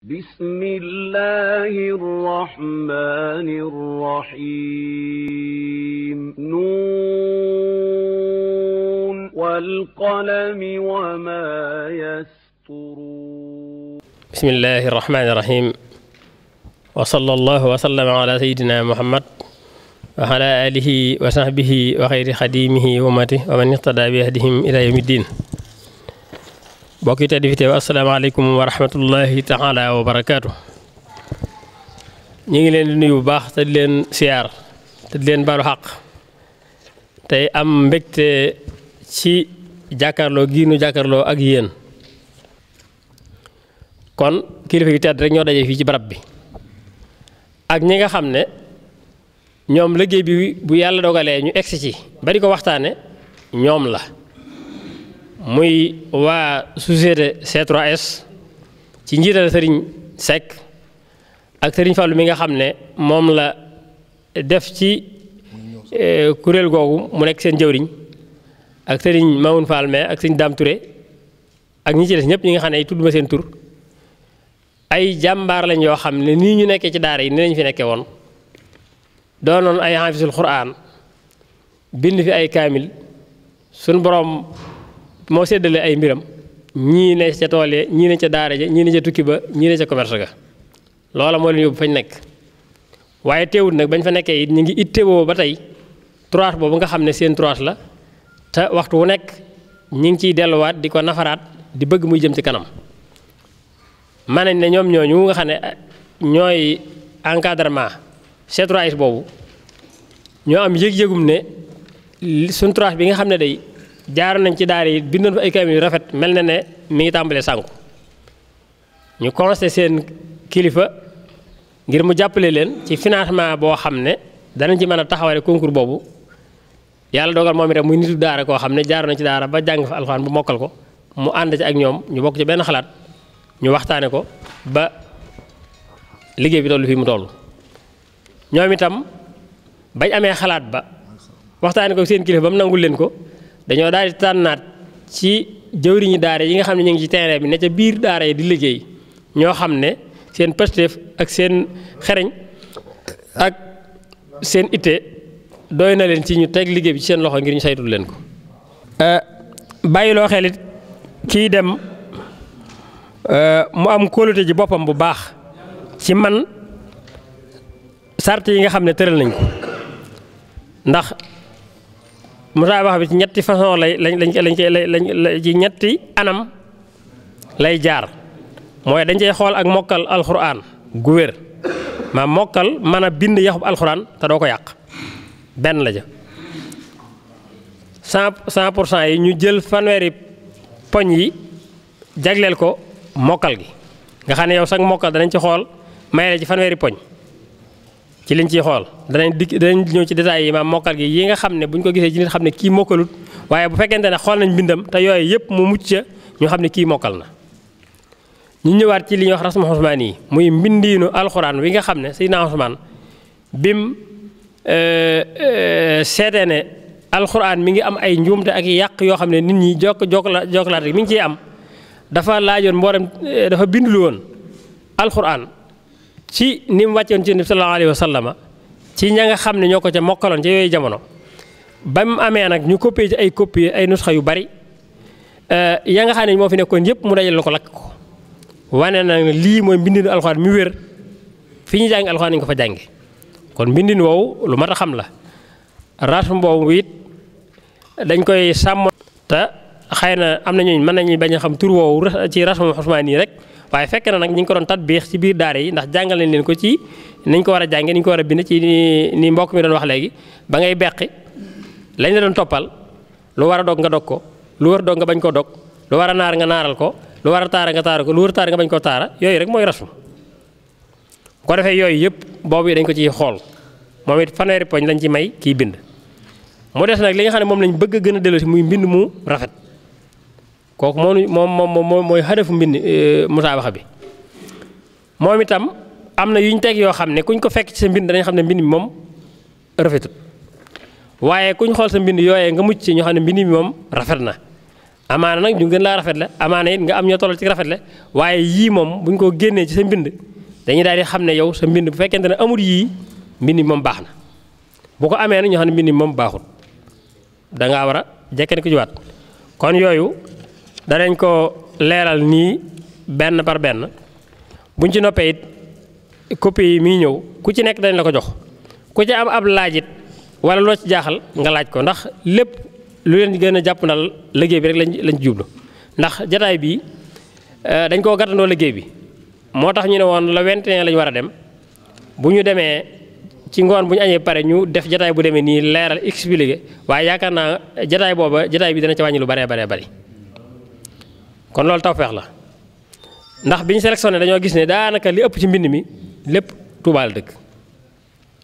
بسم الله الرحمن الرحيم نون والقلم وما يسطرون بسم الله الرحمن الرحيم وصلى الله وسلم على سيدنا محمد وعلى آله وصحبه وخير خديمه ومته ومن اقتدى بهديهم إلى يوم الدين bokki tedd fi teew asalaamaaleykum wa rahmatullahi taala wa barakaatu ñu ngi leen di nuyu bu baax te di leen siyaar te di leen baalu xaq tey am mbégte ci jàkkaarloo gi nu jàkkaarloo ak yéen kon kilifa yu tedd rek ñoo daje fii ci barab bi ak ñi nga xam ne ñoom liggéey bi bu yàlla dogalee ñu egsi ci bari ko waxtaane ñoom la muy waa société C3S ci njiital sëriñ Seck ak sëriñ Fallou mi nga xam ne moom la def ci kuréel googu mu nekk seen jëwriñ ak sëriñ Mamoun Fall mais ak sëriñ Dame Touré ak ñi ci des ñëpp ñi nga xam ne tudd ma seen tur ay jàmbaar lañ yoo xam ne nii ñu nekkee ci daara yi ni lañ fi nekkee woon doonoon ay hafisul Qur'an bind fi ay kaamil suñ boroom moo séddale ay mbiram ñii ne ca tool yi ñii ne ca daara ja ñii ne ca tukki ba ñii ne ca commerce ga loola moo leen yóbbu fañ nekk waaye teewut nag bañ fa nekkee it ñu ngi ittewoo ba tey trois boobu nga xam ne seen trois la te waxtu wu nekk ñi ngi ciy delluwaat di ko nafaraat di bëgg muy jëm ci kanam mën nañ ne ñoom ñooñu nga xam ne ñooy encadrement C3S boobu ñoo am yëg-yëgum ne suñ trois bi nga xam ne day jaar nañ ci daara yi bindoon fa ay kaamil yu rafet mel na ne mi ngi tàmbalee sànku ñu conseillé seen kilifa ngir mu jàppale leen ci financement boo xam ne danañ ci mën a taxawale concours boobu yàlla dogal moom itam muy nitu daara koo xam ne jaar nañ ci daara ba jàng fa alxuraan bu mokkal ko mu ànd ci ak ñoom ñu bokk ci benn xalaat ñu waxtaane ko ba liggéey bi tollu fii mu toll ñoom itam bañ amee xalaat ba waxtaane ko seen kilifa ba mu nangul leen ko dañoo daal di tànnaat ci jëwriñu daara yi nga xam ne ñu ngi ci terrain bi ne ca biir daara yi di liggéey ñoo xam ne seen pasteef ak seen xereñ ak seen itte doy na leen ci ñu teg liggéey bi ci seen loxo ngir ñu saytul leen ko bàyyiloo xelit kii dem mu am kóolute ji boppam bu baax ci man sart yi nga xam ne tëral nañ ko ndax musaabaxa bi ci ñetti façon lañ ci ñetti anam lay jaar mooy dañ cey xool ak mokkal alxuraan gu wér ma mokkal mën a bind yaxub alxuraan te doo ko yàq benn la ja 100% yi ñu jël fanweeri poñ yi jagleel ko mokkal gi nga xam ne yow sax mokkal danañ ci xool may la ci fanweeri poñ ci liñ ciy xool danañ ñëw ci détails yi maam mokkal gi yi nga xam ne bu ñu ko gisee ci nit xam ne kii mokkalut waaye bu fekkente ne xool nañ mbindam te yooyu yëpp mu mucc ca ñu xam ne kii mokkal na ñu ñëwaat ci li ñuy wax rasmu Usmaan yi muy mbindiinu alxuraan wi nga xam ne Seydina Usmaan bim seetee ne alxuraan mi ngi am ay njuumte ak yàq yoo xam ne nit ñi jokkalaat rek mi ngi ciy am dafa laajoon mboolem dafa bindulu woon alxuraan ci ni mu wàccoon ci sallallahu alayhi wa sallama ci ña nga xam ne ñoo ko ca mokkaloon ca yooyu jamono ba mu amee nag ñu copié ci ay copie ay nusxa yu bari ya nga xam ne moo fi nekkoon yëpp mu dajal ko lakk ko wane na lii mooy mbindinu alxuraan mi wér fi ñu jàng alxuraan nañu ko fa jànge kon mbindin woowu lu mat a xam la rasm boobu it dañ koy sàmm te xëy na am na ñooñu mën nañu bañ a xam tur woowu ci rasmu Usmaan yi rek waaye fekk na nag ñu ngi ko doon tatbiix ci biir daara yi ndax jàngal nañ leen ko ci niñ ko war a jànge niñ ko war a bind ci ni mbokk mi doon wax léegi ba ngay beqi lañ la doon toppal lu war a dog nga dog ko lu war a dog nga bañ ko dog lu war a naar nga naaral ko lu war a taara nga taara ko lu war a taara nga bañ koo taara yooyu rek mooy rasmu ko defee yooyu yëpp boobu dañ ko ciy xool moom it fanweeri poñ lañ ci may kiy bind mu des nag li nga xam ne moom lañ bëgg a gën a delloo si muy mbind mu rafet kooku moom mooy xadafu mbind musaabaxa bi moom itam am na yu ñu teg yoo xam ne kuñ ko fekk ci sa mbind danañ xam ne mbind mi moom rafetut waaye kuñ xool sa mbind yooyee nga mucc ci ñoo xam ne mbind mi moom rafet na amaana nag ñu gën laa rafet la amaana it nga am ñoo tollal ci rafet la waaye yii moom buñ ko génnee ci sa mbind dañuy daal di xam ne yow sa mbind bu fekkente ne amul yii mbind mi moom baax na bu ko amee nag ñoo xam ne mbind mi moom baaxul da ngaa war a jekkani ko jiwaat kon yooyu danañ ko leeral nii benn par benn buñ ci noppee it copie yi muy ñëw ku ci nekk dañ la ko jox ku ci am ab laajit wala loo ci jaaxal nga laaj ko ndax lépp lu leen gën a jàpp ndal liggéey bi rek lañ jublu ndax jataay bi dañ koo gàttandoo liggéey bi moo tax ñu ne woon la 21 lañu war a dem bu ñu demee ci ngoon bu ñu añee pare ñu def jataay bu demee nii leeral expliqué waaye yaakaar naa jataay bi dana ci wàññi lu baree bari kon loolu tawfeex la ndax bi ñu sélectionné dañoo gis ne daanaka li ëpp ci mbind mi lépp Tuubaa la dëkk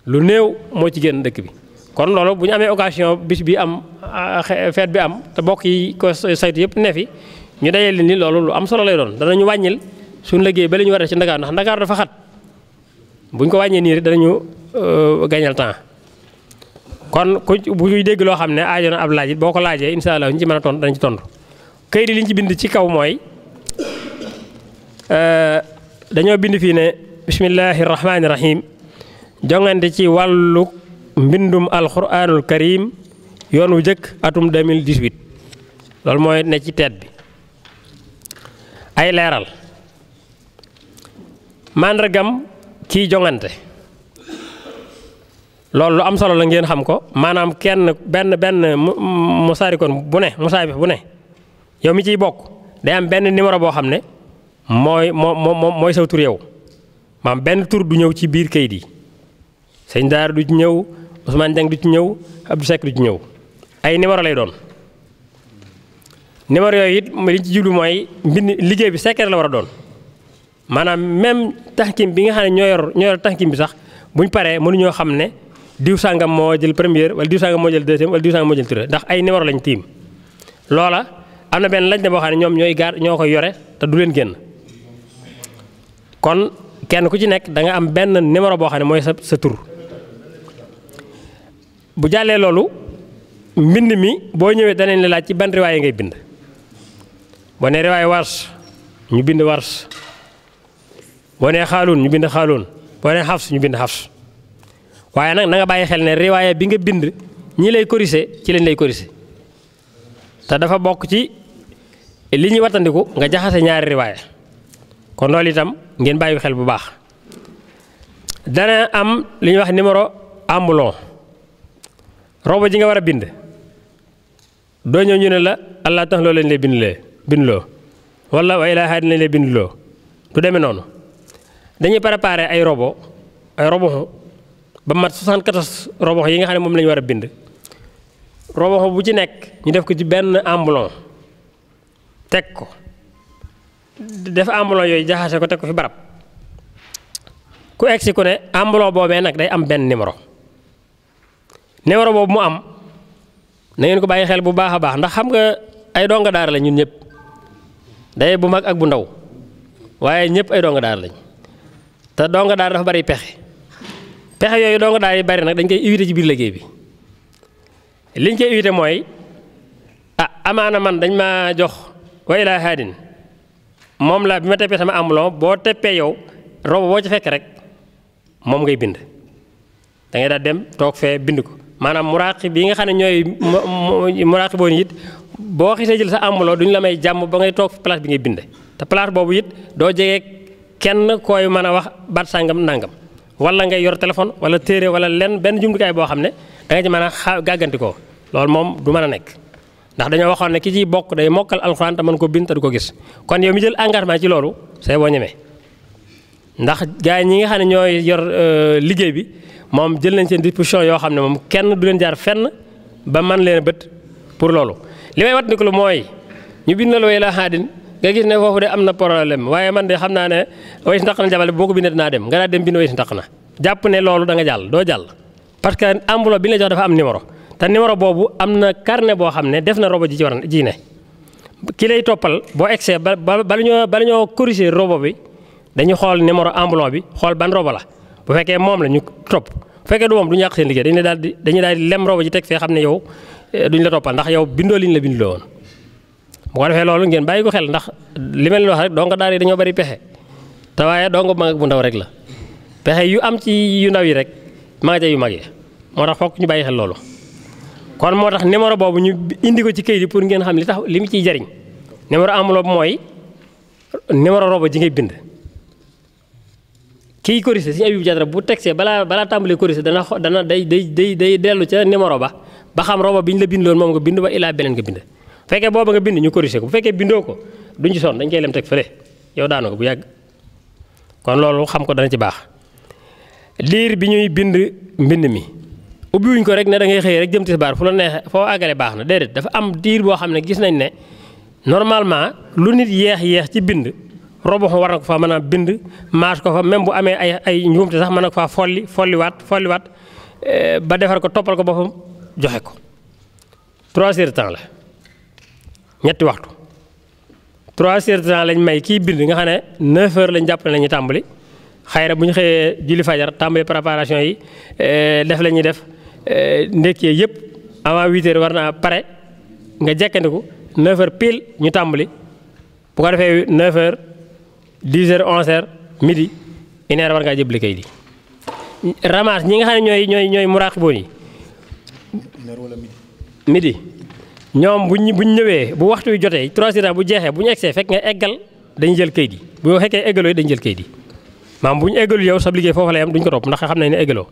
lu néew moo ci génn dëkk bi kon loolu bu ñu amee occasion bis bi am feet bi am te bokk yi ko saytu yëpp ne fi ñu dajale ni loolu lu am solo lay doon danañu wàññil suñu liggéey ba la ñu war a def ci Ndakaaru ndax Ndakaaru dafa xat bu ñu ko wàññee nii rek danañu gañal temps kon bu ñuy dégg loo xam ne aajo na ab laaj it boo ko laajee incha allah ñu ci mën a tontu danañ ci tontu këyit yi li ñu ci bind ci kaw mooy dañoo bind fii ne bismillahi rahmaani rahim jongante ci wàllu mbindum alquranul karim yoon wu jëkk atum 2018 loolu mooy ne ci teet bi ay leeral màndargam kiy jongante loolu lu am solo la ngeen xam ko maanaam kenn benn musaarikoon bu ne musaabix bu ne yow mi ciy bokk day am benn numéro boo xam ne mooy saw tur yow maam benn tur du ñëw ci biir kayit yi sëñ Daara du ci ñëw Ousmane Dieng du ci ñëw Abdou Seck du ci ñëw ay numéro lay doon numéro yooyu it li ci jublu mooy mbind liggéey bi secret la war a doon maanaam même taxkim bi nga xam ne ñoo yor taxkim bi sax buñ paree mënuñoo xam ne diw sàngam moo jël première wala diw sàngam moo jël deuxième wala diw sàngam moo jël tur ndax ay numéro lañ tiim loola am na benn lañ ne boo xam ne ñoom ñoo koy yore te du leen génn kon kenn ku ci nekk da nga am benn numéro boo xam ne mooy sa tur bu jàllee loolu mbind mi boo ñëwee danañ la laaj ci ban riwaaye ngay bind boo nee riwaaye wars ñu bind wars boo nee xaaluun ñu bind xaaluun boo nee xafs ñu bind xafs waaye nag na nga bàyyi xel ne riwaaye bi nga bind ñi lay corriger ci lañ lay corriger te dafa bokk ci li ñuy wattandiku nga jaxase ñaari riwaaye kon loolu itam ngeen bàyyi xel bu baax dana am li ñuy wax numéro ambulon robo ji nga war a bind doo ñëw ñu ne la allah tax loo lañ lay bindloo wala wa ilaa haadin lañ lay bindloo du demee noonu dañuy préparer ay robo ba mat 74 robo yi nga xam ne moom la ñu war a bind robo bu ci nekk ñu def ko ci benn ambulon teg ko def ambulon yooyu jaxase ko teg ko fi barab ku egsi ku ne ambulon boobee nag day am benn numéro boobu mu am na ngeen ko bàyyi xel bu baax a baax ndax xam nga ay donga daara la ñun ñëpp day bu mag ak bu ndaw waaye ñëpp ay donga daara lañ te donga daara dafa bari pexe yooyu donga daara yi bari nag dañ koy éviter ci biir liggéey bi liñ koy éviter mooy amaana man dañ ma jox wa ilaa haadin moom la bi ma teppee sama ambulon boo teppee yow robo boo ci fekk rek moom ngay bind da ngay daal dem toog fee bind ko maanaam muraqib yi nga xam ne ñooy muraqiboo it boo xisee jël sa ambulon duñu la may jàmm ba ngay toog place bi ngay bind te place boobu it doo jege kenn koy mën a wax baat sàngam nangam wala ngay yor téléphone wala téere wala lenn benn jumtukaay boo xam ne da nga ci mën a gàgganti ko loolu moom du mën a nekk ndax dañoo waxoon ne ki ciy bokk day mokkal alxuraan te mën ko bind te du ko gis kon yow mi jël engagement ci loolu say boo ñemee ndax gars yi ñi nga xam ne ñooy yor liggéey bi moom jël nañ seen disposition yoo xam ne moom kenn du leen jaar fenn ba man leen bët pour loolu li may wat ni ko lu mooy ñu bind la way la xaadin nga gis ne foofu de am na problème waaye man de xam naa ne way si ndaq na jabal boo ko bindee dinaa dem nga daal dem bind way si ndaq na jàpp ne loolu da nga jàll doo jàll parce que enveloppe bi ñu la jox dafa am numéro te numéro boobu am na carnet boo xam ne def na robo ji ci war ji ne ki lay toppal boo egsee bala ñoo corriger robo bi dañuy xool numéro enveloppe bi xool ban robo la bu fekkee moom la ñu topp bu fekkee du moom du ñu yàq seen liggéey dañuy daal di lem robo ji teg fee xam ne yow duñ la toppal ndax yow bindoo liñ la bindloo woon bu ko defee loolu ngeen bàyyi ko xel ndax li ma leen wax rek donc daal dañoo bari pexe te waaye donc mag bu ndaw rek la pexe yu am ci yu ndaw yi rek maa ca yu mag yi moo tax fokk ñu bàyyi xel loolu. kon moo tax numéro boobu ñu indi ko ci kayit yi pour ngeen xam li tax li mu ciy jariñ numéro enveloppe mooy numéro robo ji ngay bind. kii corrigé Sëriñ Abibu Jadara bu tegsee balaa tàmbalee corrigé dana day dellu ca numéro ba xam robo bi ñu la bind loon moom nga bind ba ilaa beneen nga bind. bu fekkee booba nga bind ñu corrigé ko bu fekkee bindoo ko duñ ci sonn dañ koy lem teg fële yow daanu ko bu yàgg kon loolu xam ko dana ci baax. liir bi ñuy bind mbind mi ubbiwuñ ko rek ne da ngay xëy rek jëm tisbaar fu la neexee foo àggale baax na déedéet dafa am diir boo xam ne gis nañ ne normalement lu nit yeex ci bind robo war na ko fa mën a bind maas ko fa même bu amee ay njuumte sax mën na ko faa folliwaat ba defar ko toppal ko boppam joxe ko 3 heures de temps la ñetti waxtu 3 heures de temps lañ may kii bind nga xam ne 9 heures lañ jàpp ne la ñuy tàmbali xayra bu ñu xëyee julli fajar tàmbali préparation yi def la ñuy def ndékkee yëpp avant 8 heures war naa pare nga jekkandiku 9 heures pile ñu tàmbali bu ko defee 9 heures 10 heures 11 heures midi 1 heure war ngaa jëbli kay di ramasse ñi nga xam ne ñooy muraaqiboon yi midi ñoom buñ ñëwee bu waxtu wi jotee 3 heures bu jeexee bu ñu egsee fekk nga eggal dañuy jël kayit yi bu fekkee eggaloo yi dañu jël kayit yi maam bu ñu eggalul yow sab liggéey foofu la yam duñ ko topp ndax xam nañ ne eggaloo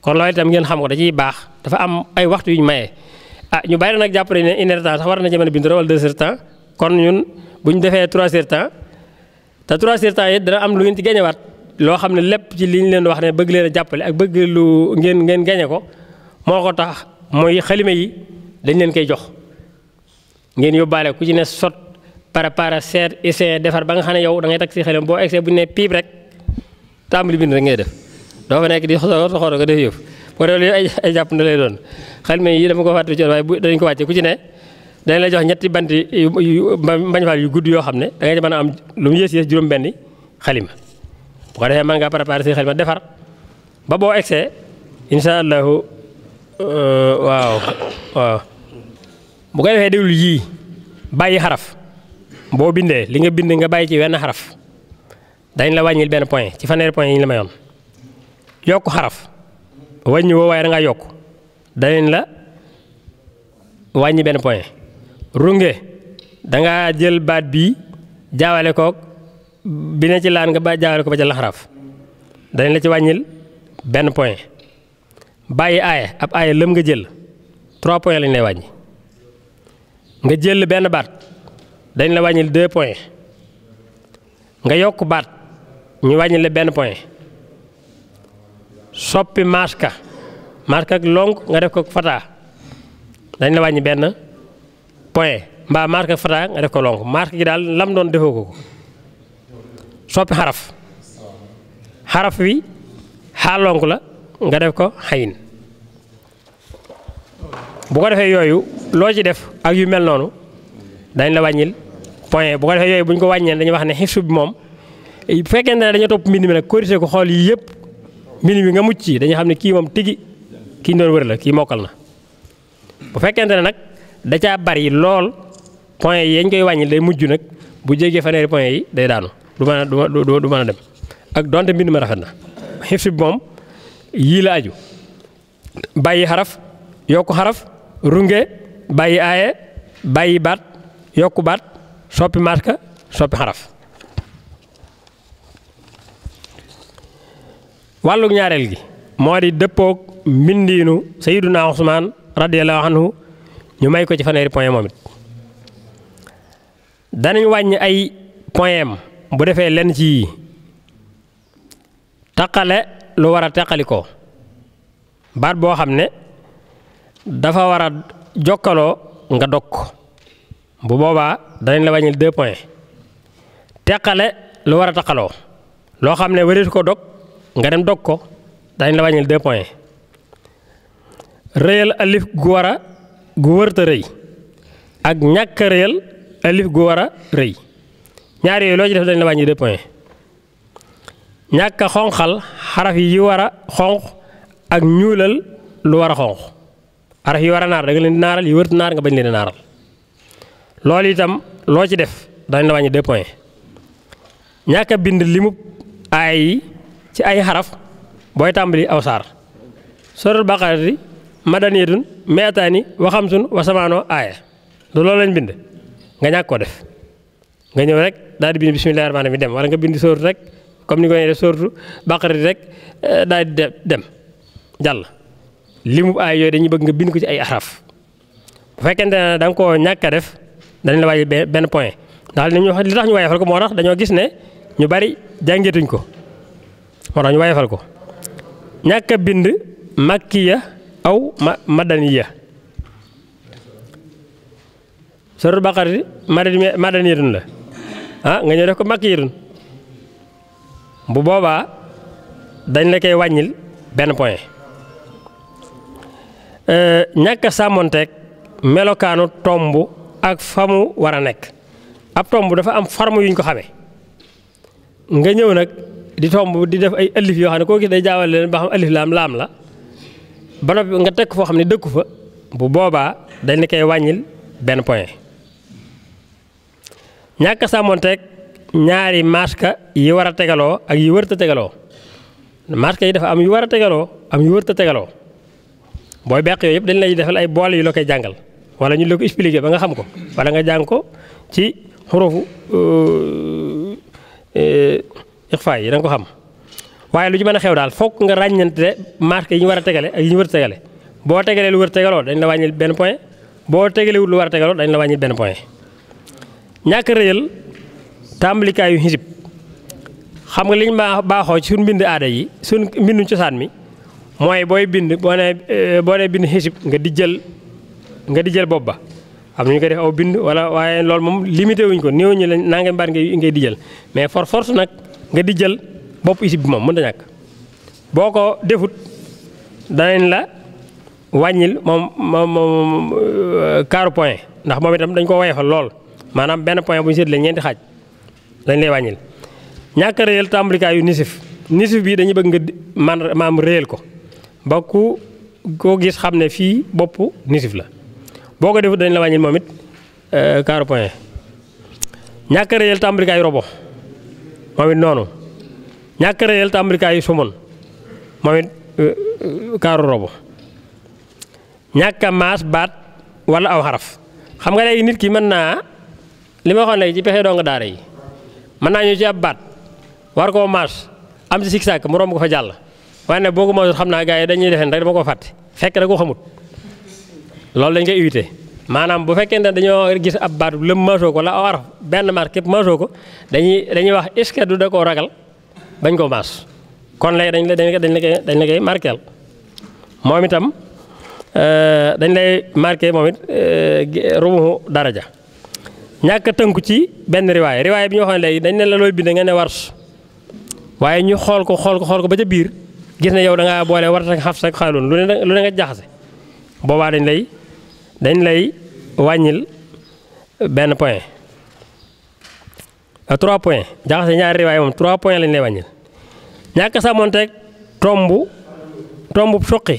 kon loolu itam ngeen xam ko da ciy baax dafa am ay waxtu yu ñu mayee ñu bàyyi nag jàpp ne 1 heure de temps sax war na mën a bind wala 2 heures de temps kon ñun bu ñu defee 3 heures de temps te 3 heures de temps yi dana am lu ngeen ci gañewaat loo xam ne lépp ci li ñu leen wax ne bëgg leen a jàppale ak bëgg lu ngeen gañe ko moo ko tax mooy xalima yi dañ leen koy jox ngeen yóbbaale ku ci ne sot préparé seet essayé defar ba nga xam ne yow da ngay tag si xalima boo egsee bu ñu ne piib rek tàmbali bind rek ngay def doo fa nekk di xool ko def yëf boo dee ay jàpp na lay doon xalima yi dama ko fàtte ci waaye dañ ko wàcce ku ci ne dañ la jox ñetti banti mbañ faal yu gudd yoo xam ne da ngay mën a am lu mu yées juróom-benni xalima bu ko defee mën ngaa préparé si xalima defar ba boo egsee incha allahu waaw bu ko defee déglu yii bàyyi xaraf boo bindee li nga bind nga bàyyi ci wenn xaraf dañ la wàññil benn point ci fanweeri point yi ñu la mayoon yokk xaraf wàññi woo waaye da ngaa yokk dañ la wàññi benn point runge da ngaa jël baat bii jaawale koog bi ne ci laan nga ba jaawale ko ba ca la xaraf dañ la ci wàññil benn point bàyyi aaye ab aaye lëm nga jël 3 points lañ lay wàññi nga jël benn baat dañ la wàññil 2 points nga yokk baat ñu wàññil la benn point soppi maaska ak lonk nga def ko fata dañ la wàññi benn point mbaa maaska ak fata nga def ko lonk maaska gi daal lam doon defoo ko soppi xaraf wi xaalonk la nga def ko xayin bu ko defee yooyu loo ci def ak yu mel noonu dañ la wàññil point bu ko defee yooyu bu ñu ko wàññee dañuy wax ne xifsu bi moom bu fekkente ne dañoo topp mbind mi nag corrigé ko xool yi yëpp mbind mi nga mucc ci dañuy xam ne kii moom tigi kii doon wër la kii mokkal na bu fekkente ne nag da caa bari lool point yi yañ koy wàññil day mujj nag bu jégee fanweeri point yi day daanu du mën a dem ak donte mbind ma rafet na xifsu bi moom yii la aju bàyyi xaraf yokku xaraf runge bàyyi aaye bàyyi baat yokku baat soppi maaska soppi xaraf wàllug ñaareel gi moo di dëppoog mbindiinu Sayyiduna Usmaan radiyallahu anhu ñu may ko ci fanweeri point moom it danañ wàññi ay point bu defee lenn ci taqale lu war a teqali ko baat boo xam ne dafa war a jokkaloo nga dog ko bu boobaa danañ la wàññil 2 points teqale lu war a taqaloo loo xam ne waritu ko dog nga dem dog ko danañ la wàññil 2 points rëyal alif gu wërta rëy ak ñàkk a rëyal alif gu war a rëy ñaar yooyu loo ci def dañ la wàññi 2 points ñàkk a xonqal xaraf yi war a xonq ak ñuulal lu war a xonq xaraf yi war a naar da nga leen di naaral yi wërta naar nga bañ leen di naaral loolu itam loo ci def dañ la wàññi 2 points ñàkk a bind limu aay yi ci ay xaraf booy tàmbali aw saar suratul baqarati madaniyatun mi'ataani wa xamsun wa samaanoo aaya du loolu lañ bind nga ñàkk ko def nga ñëw rek daal di bind bismillaahi rahmaani rahiim dem wala nga bind sóoratu rek comme ni ko def sóoratu baqarati rek daal di dem jàll limu aay yooyu dañuy bëgg nga bind ko ci ay xaraf bu fekkente ne da nga koo ñàkk a def dañ la wàññi benn point ndax li tax ñu wayefal ko moo tax dañoo gis ne ñu bari jàngeetuñ ko moo tax ñu wayefal ko ñàkk a bind makkiya aw madaniya suratul baqara madaniyatun la nga ñëw def ko makkiyatun bu boobaa dañ la koy wàññil benn point ñàkk a sàmmonteeg melokaanu tomb ak fa mu war a nekk ab tomb dafa am forme yuñ ko xamee nga ñëw nag di tomb di def ay alif yoo xam ne koo gis day jaawale leen ba xam alif laam la ba noppi nga teg foo xam ne dëkku fa bu boobaa dañ la koy wàññil benn point ñàkk a sàmmonteeg ñaari maska yi war a tegaloo ak yi wërta tegaloo maska yi dafa am yu war a tegaloo am yu wërta tegaloo booy beq yooyu yëpp dañ lay defal ay boole yu la koy jàngal wala ñu la ko expliquer ba nga xam ko wala nga jàng ko ci xurufu ixfa yi da nga ko xam waaye lu ci mën a xew daal fokk nga ràññante marque yi ñu war a tegale ak yi ñu wër a tegale boo tegalee lu wër tegaloo dañ la wàññil benn point boo tegalewul lu war a tegaloo dañ la wàññil benn point ñàkk rëyal tàmbalikaayu xisib xam nga li ñu baaxoo ci suñ mbind aada yi suñ mbindu cosaan mi mooy booy bind boo nee bind xisib nga di jël bopp ba am nañu ko def aw bind wala waaye loolu moom limité wuñ ko néew ñu la naa ngeen baat ngay di jël mais force nag nga di jël bopp isib bi moom mën ta ñàkk boo ko defut danañ la wàññil moom quart point ndax moom itam dañ ko woyefal lool maanaam benn point bu ñu seetlee ñeenti xaaj dañ lay wàññil ñàkk a réyal tàmbalikaayu nisif bi dañuy bëgg nga maam réyal ko ba ku koo gis xam ne fii bopp nisif la boo ko defut dañ la wàññil moom it quart point ñàkk a réyal tàmbalikaayu robo moom it noonu ñàkk a réyal tàmbalikaayu somon moom it quart robo ñàkk a maas baat wala aw xaraf xam nga léegi nit ki mën naa li ma waxoon léegi ci pexe doo nga daara yi mën naa ñu ci ab baat war koo maas am ci sikk sàkk mu romb ko fa jàll waaye nag boo ko maasut xam naa gars yi dañuy defeen rek dama ko fàtte fekk da ko xamut loolu dañ koy éviter maanaam bu fekkee ne dañoo gis ab baat lëm maasoo ko la aw araf benn maas képp maasoo ko dañuy wax est-ce que du da koo ragal bañ koo maas kon léegi dañ la koy marqueel moom itam dañ lay marqué moom it rumu daraja ñàkk a tënku ci benn riwaay bi ñu waxoon léegi dañ ne la looy bind nga ne wars waaye ñu xool ko ba ca biir gis ne yow da ngaa boole war ak xaf sak xaaloon lu ne nga jaxase boobaa dañ lay wàññil benn point 3 points jaxase ñaari riwaay moom 3 points lañ lay wàññil ñàkk a sàmmonteeg tombu suqi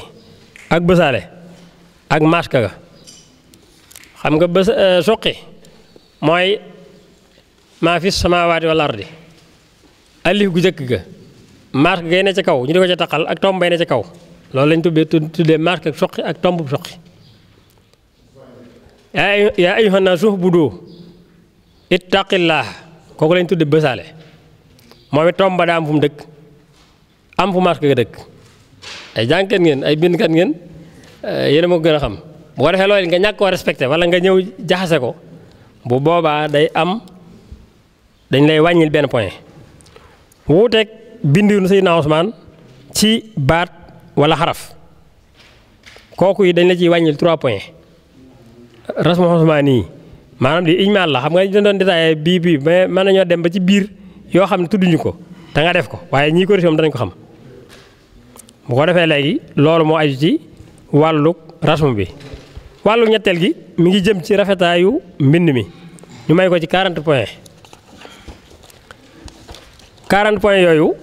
ak bësaale ak maska ga xam nga suqi mooy maa fi samaawaati wal ardi alif gu jëkk ga maska gay ne ca kaw ñu di ko ca taqal ak tomb bay ne ca kaw loolu lañ tuddee maska ak suqi ak tomb suqi yaa ayyuhan naasu u'budu ittaqillaah kooku lañ tuddee bësaale moom it tomb ba daa am fu mu dëkk am fu maska ga dëkk ay jàngkat ngeen ay bindkat ngeen yéen a ma ko gën a xam bu ko defee loolu nga ñàkk koo respecté wala nga ñëw jaxase ko bu boobaa dañ lay wàññil benn point wuuteeg bindiwul Seydina Usmaan ci baat wala xaraf kooku yi dañ la ciy wàññil 3 points rasmu Usmaan yi maanaam li ijmaal la xam nga ñu doon détaillé bii mais mën nañoo dem ba ci biir yoo xam ne tudduñu ko te nga def ko waaye ñii ko def danañ ko xam bu ko defee léegi loolu moo aju ci wàllug rasmu bi wàllug ñetteel gi mi ngi jëm ci rafetaayu mbind mi ñu may ko ci 40 points 40 points yooyu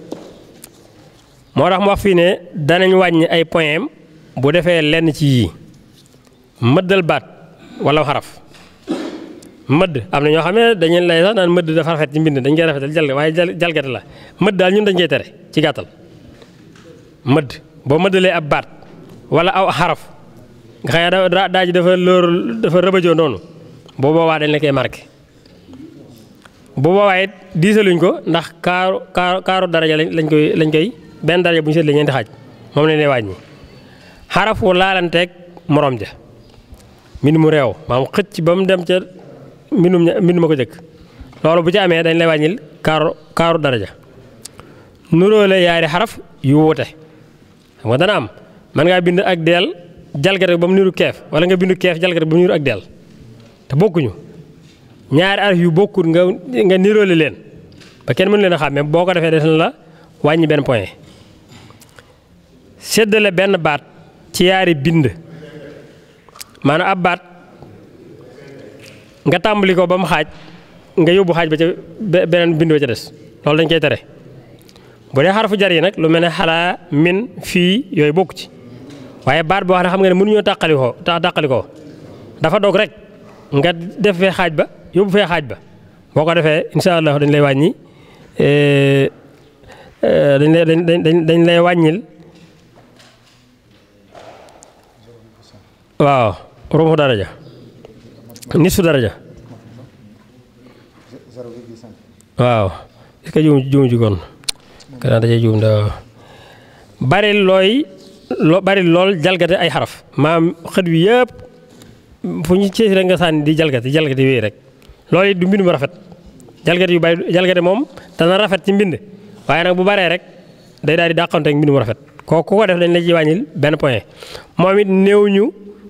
moo tax mu wax fii ne danañ wàññi ay points bu defee lenn ci yii mëddal baat wala xaraf mëdd am na ñoo xam ne dañu lay sax naan mëdd dafa rafet ci mbind dañ koy rafetal waaye jalgate la mëdd daal ñun dañ koy tere ci gàttal. mëdd boo mëddalee ab baat wala aw xaraf nga xam ne daa ji dafa rëbëjoo noonu boo boobaa dañ la koy marqué bu boobaa it diisaluñ ko ndax kaaru daraja lañ koy benn daraja bu ñu seetlee ñeenti xaaj moom lañ lay wàññi. xaraf wu laalanteeg morom ja mbind mu réew maanaam xëcc ba mu dem ca mbind ma ko jëkk loolu bu ci amee dañ lay wàññil kaaru daraja. nuróole yaari xaraf yu wuute xam nga dana am mën ngaa bind ak deel jalgate ba mu niru keef wala nga bindu keef jalgate ba mu niru ak deel te bokkuñu ñaari araf yu bokkut nga niróole leen ba kenn mënu leen a xàmmee boo ko defee des na la wàññi benn point. séddale benn baat ci yaari bind maanaam ab baat nga tàmbali ko ba mu xaaj nga yóbbu xaaj ba ca beneen bind ba ca des loolu dañ koy tere. bu dee xarfu jar yi nag lu mel ne xalaa min fii yooyu bokk ci waaye baat boo xam ne xam nga ne mënuñoo tàqalikoo dafa dog rek nga def fee xaaj ba yóbbu fee xaaj ba boo ko defee incha allah dañ lay wàññi dañ lay wàññil waaw ruumu daraja nisfu daraja waaw est-ce que juum ci kon kanaa dajee juum da bari lool jalgate ay xaraf maam xët wi yëpp fu ñu ci rek nga sànni di jalgate wéy rek loolu it du mbind mu rafet jalgate moom dana rafet ci mbind waaye nag bu baree rek day daal di dàqante ak mbind mu rafet ku ko def dañ la ci wàññil benn point. moom it néew ñu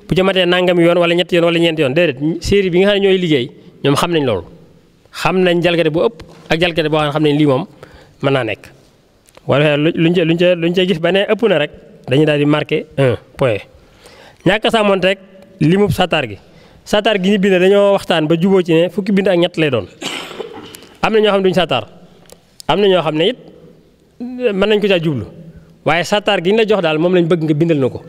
bu ci matee nangam yoon wala ñetti yoon wala ñeenti yoon déedéet série bi nga xam ne ñooy liggéey ñoom xam nañ loolu xam nañ jalgate bu ëpp ak jalgate boo xam ne lii moom mën naa nekk. wala luñ ca gis ba ne ëpp na rek dañuy daal di marqué un point. ñàkk a sàmmonte rek limub satar gi ñu bind dañoo waxtaan ba juboo ci ne fukki bind ak ñett lay doon. am na ñoo xam ne duñ satar am na ñoo xam ne it mën nañ ko caa jublu waaye satar gi ñu la jox daal moom lañ bëgg nga bindal na ko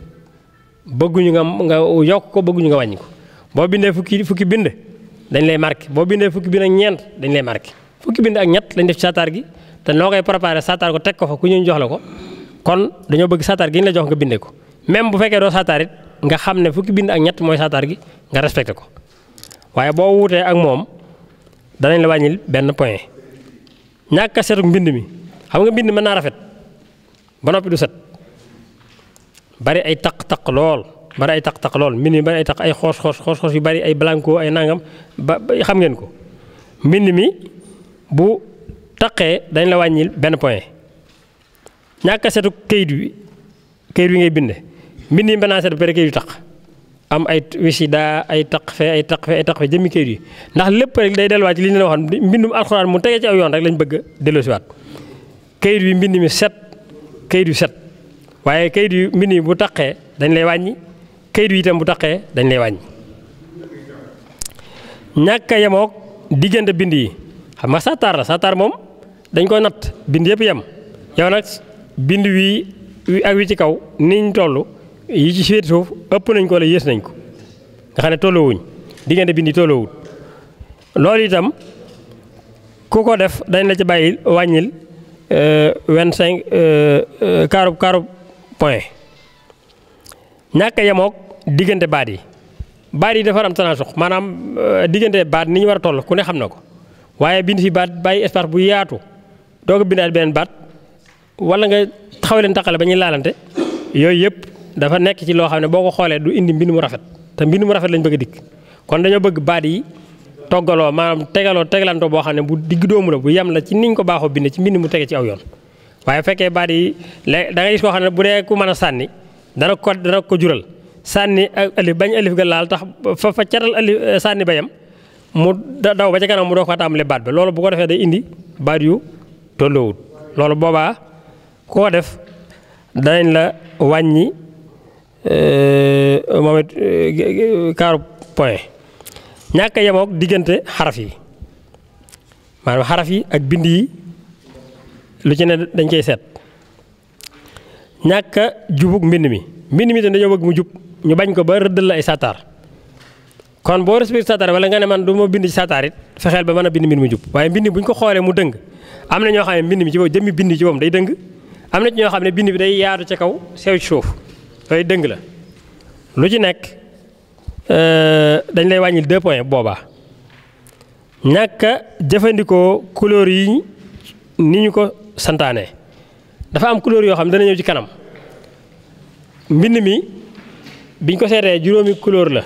bëgguñu nga yokk ko bëgguñu nga wàññi ko. boo bindee fukki bind dañ lay marqué boo bindee fukki bind ak ñeent dañ lay marqué fukki bind ak ñett lañ def ci satar gi. te noo koy préparé satar ko teg ko fa ku ñu jox la ko kon dañoo bëgg satar gi ñu la jox nga bindee ko même bu fekkee doo satar it nga xam ne fukki bind ak ñett mooy satar gi nga respecté ko waaye boo wuutee ak moom danañ la wàññil benn point. ñàkk a setu mbind mi xam nga mbind mën naa rafet ba noppi du set bari ay taq lool mbind mi bari ay taq ay xoos yu bari ay blanco ay nangam ba xam ngeen ko mbind mi bu taqee dañ la wàññil benn point. ñàkk a setu kayit wi ngay binde mbind yi mën naa set ba pare kayit yu taq am ay wisida ay taq fee jëmmi kayit yi ndax lépp rek day delluwaat ci li ñu la waxoon mbindum alxuraan mu tegee ci aw yoon rek lañ bëgg a delloosiwaat kayit wi mbind mi set kayit yu set waaye kayit yu mbind yi bu taqee dañ lay wàññi kayit wi itam bu taqee dañ lay wàññi. ñàkk a yemook diggante bind yi xam nga satar moom dañ koy natt bind yëpp yem yow nag bind wi ak wi ci kaw niñ toll yi ci féeti suuf ëpp nañ ko wala yées nañ ko nga xam ne tolloowuñ diggante bind yi tolloowul loolu itam ku ko def dañ la ci bàyyi wàññil 25 kaaru point. ñàkk a yemook diggante baat yi dafa am tanasuq maanaam diggante baat ni ñu war a toll ku ne xam na ko waaye bind fi baat bàyyi espace bu yaatu doo ko bindaat beneen baat wala nga taxaw leen taqale ba ñuy laalante yooyu yëpp dafa nekk ci loo xam ne boo ko xoolee du indi mbind mu rafet te mbind mu rafet lañ bëgg a dikk kon dañoo bëgg baat yi toggaloo maanaam tegalantoo boo xam ne bu digg doomu la bu yem la ci niñ ko baaxoo bind ci mbind mu tege ci aw yoon waaye fekkee baat yi da nga gis koo xam ne bu dee ku mën a sànni dana ko jural sànni ak alif bañ alif ga laal tax fa catal alif sànni ba yem mu daw ba ca kanam mu doo ko tàmbalee baat ba loolu bu ko defee day indi baat yu tolloowut loolu boobaa koo def danañ la wàññi moom it kaaru point. ñàkk a yemook diggante xaraf yi maanaam xaraf yi ak bind yi lu ci ne dañ koy seet. ñàkk a jubug mbind mi tam dañoo bëgg mu jub ñu bañ ko ba rëddal la ay satar kon boo respecté sattar wala nga ne man du ma bind ci sattar it fexeel ba mën a bind mbind mu jub waaye mbind bu ñu ko xoolee mu dëng am na ñoo xam ne mbind mi ci boobu jëmmi bind ci boobu day dëng am na ci ñoo xam ne bind bi day yaatu ca kaw sew ci suuf yooyu dëng la lu ci nekk dañ lay wàññil 2 points boobaa ñàkk a jëfandikoo couleur yi ni ñu ko santaane dafa am couleur yoo xam ne dana ñëw ci kanam mbind mi biñ ko seetee juróomi couleur la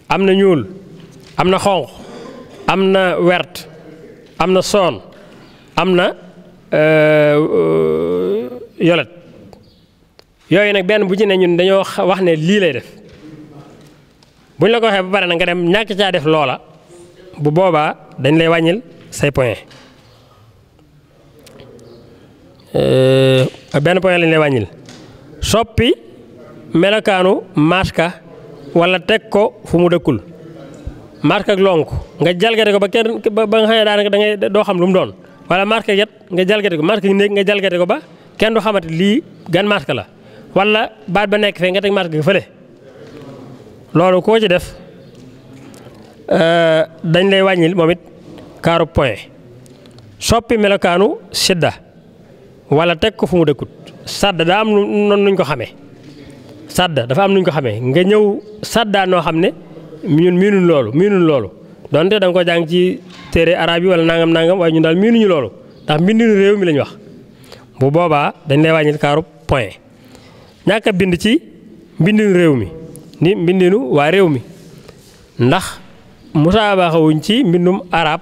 am na ñuul am na xonq am na wert am na soon am na yolet yooyu nag benn bu ci ne ñun dañoo wax ne lii lay def buñ la ko waxee ba pare nag nga dem ñàkk caa def loola bu boobaa dañ lay wàññil say point benn point lañ lay wàññil soppi melokaanu maska wala teg ko fu mu dëkkul maska ak lonk nga jalgate ko ba kenn ba nga xam ne daanaka da ngay doo xam lu mu doon wala maska yet nga jalgate ko maska néeg nga jalgate ko ba kenn du xamante lii gan maska la wala baat ba nekk fee nga teg maska ga fële loolu koo ci def dañ lay wàññil moom it kaaru point soppi melokaanu sidda wala teg ko fu mu dëkkut sadda daa am noonu nuñ ko xamee sadda dafa am nuñ ko xamee nga ñëw saddaa noo xam ne ñun miinuñ loolu donte da nga ko jàng ci téere arab yi wala nangam waaye ñun daal miinuñu loolu ndax mbindinu réew mi lañ wax bu boobaa dañ lay wàññil kaaru point ñàkk a bind ci mbindinu réew mi ni mbindinu waa réew mi ndax musaabaxawuñ ci mbindum arab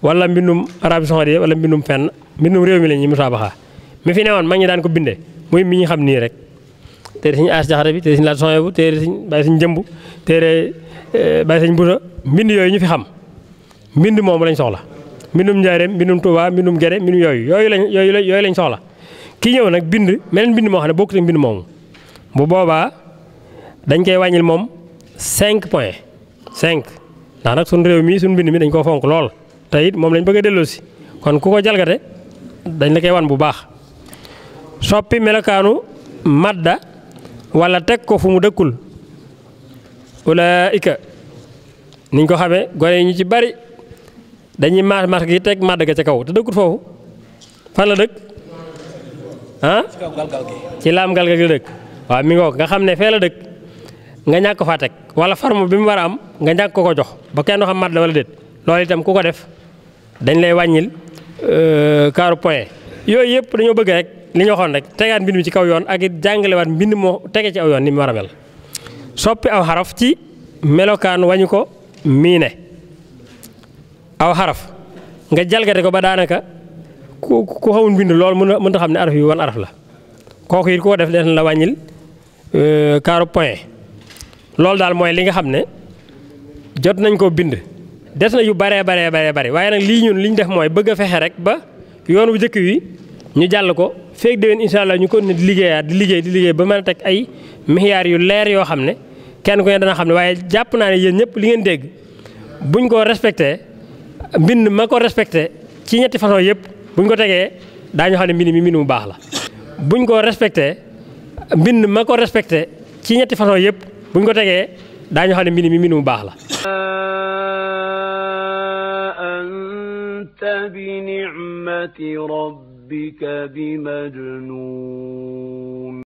wala mbindum arab saudi wala mbindum fenn mbindum réew mi la ñuy musaabaxa mi fi newoon mag ñi daan ko bindee muy mi ñu xam nii rek téere suñu aas jaxate bi téere suñu laat soxna bu téere suñ bàyyi suñ jëmb téere bàyyi suñ buta mbind yooyu ñu fi xam mbind moomu lañ soxla mbindum njaareem mbindum tuubaa mbindum gere mbindum yooyu lañ soxla kii ñëw nag bind meneen mbind moo xam ne bokkut ak mbind moomu bu boobaa dañ koy wàññil moom 5 points 5 ndax nag suñ réew mi suñ mbind mi dañ koo fonk lool te it moom lañ bëgg a delloosi kon ku ko jalgate dañ la koy wan bu baax soppi melokaanu madda wala teg ko fu mu dëkkul ulaika niñ ko xamee gone yi ñu ci bari dañuy mas gi teg madd ga ca kaw te dëkkut foofu fan la dëkk ah ci laam galgal gi la dëkk waaw mi ngoog nga xam ne fee la dëkk nga ñàkk ko faa teg wala forme bi mu war a am nga ñàkk ko jox ba kenn xam madd la wala déet loolu itam ku ko def dañ lay wàññil kaaru point yooyu yëpp dañoo bëgg rek li ñu waxoon rek tegaat mbind mi ci kaw yoon ak it jàngalewaat mbind moo tege ci aw yoon ni mu war a mel soppi aw xaraf ci melokaan wañu ko miine aw xaraf nga jalgate ko ba daanaka ku xamul mbind loolu mën a xam ne araf yi wan araf la kooku it koo def des na la wàññil kaaru point loolu daal mooy li nga xam ne jot nañ koo bind des na yu baree waaye nag lii ñun li ñu def mooy bëgg a fexe rek ba yoon wu njëkk wi ñu jàll ko feeg déwén incha allah ñu ko ne di liggéey ba mën a teg ay mixiyaar yu leer yoo xam ne kenn ku ne dana xam ne waaye jàpp naa ne yéen ñëpp li ngeen dégg buñ ko respecté mbind ma ko respecté ci ñetti façon yëpp buñ ko tegee daañu xam ne mbind mi mbind mu baax la buñ ko respecté mbind ma ko respecté ci ñetti façon yëpp buñ ko tegee daañu xam ne mbind mi mbind mu baax la anta bi ni'mati rabbika bi majnun